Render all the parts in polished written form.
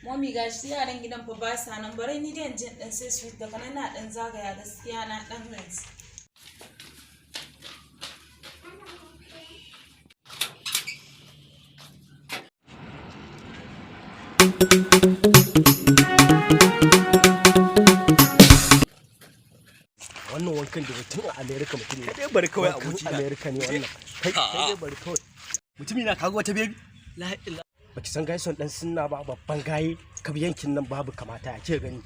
Mami gashi yaran gidan fa ba sa nan, bare ni dai in je dan sai sweet daga nan na dan zagaya gaskiya na dan gaji. Wannan wankan da mutum a America mutum ne. Kai bari kawai abuci America ne wannan. Kai dai bari kawai. Mutumi na kaga wata baby. La ilaha. Baki san gaison dan sunna ba babban gaye ka yankin nan babu kamata a ce gani.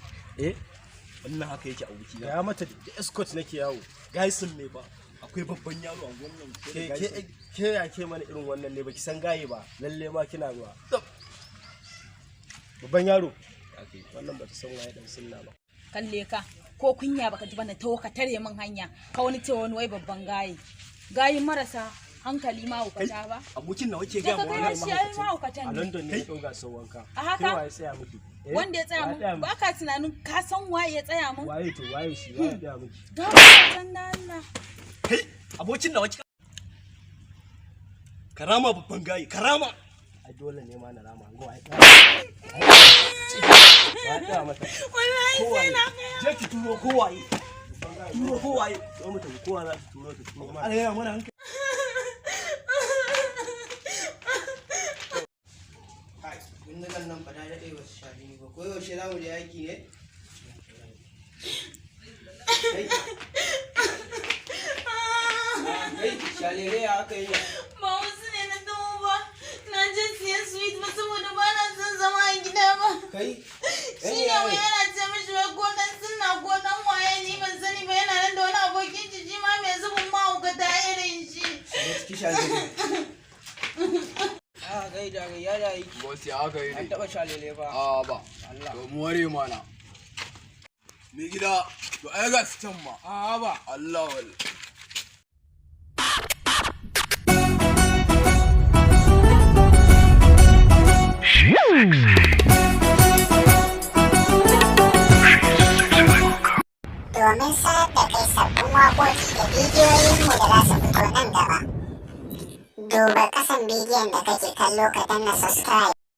Wannan haka yake abuci. Ya mata da escort nake yawo. Gaison ne ba. Akwai babban yaro a wannan. Ke ya ke mana irin wannan ne baki san gaye ba. Lalle ma kina zuwa. Babban yaro. Wannan bata san waye dan sunna ba. Kalle ka ko kunya baka ji bana tawo ka tare min hanya ka wani ce wani wai babban gayin marasa hankali ma hukata ba abokin nawa ke ga mu wannan mahukatan a London ne ya ga sau wanka a haka waye tsaya miki wanda ya tsaya mun baka tunanin ka san waye ya tsaya mun waye to waye shi waye ya miki ga wannan Allah kai abokin nawa karama babban gayi karama ai dole ne ma na rama go ai ya mata wallahi sai na je ki turo kowaye zo mu tafi kowa za ta turo ma alaya mana hankali kai kun nan ba da dade wasu shafi ne ba ko yaushe za mu je aiki ne kai shalere ya aka yi ba wasu ne na dawo ba na je siyan sweet ba saboda ba na son zama a gida ba kai shi ne wai yana ce mishi wai ko dan sunna ko dan waye ni ban sani ba yana nan da wani abokin shi ma mai zubin mahaukata irin shi ciki shalere kai da ya da yi boss ya aka yi an taba shalele ba ba Allah to mu ware mana me gida to ai ga su can ma ba Allah wallahi domin sanar da kai sabbin waƙoƙi da bidiyoyinmu da za su fito nan gaba. Duba ƙasan bidiyon da kake kallo ka danna subscribe.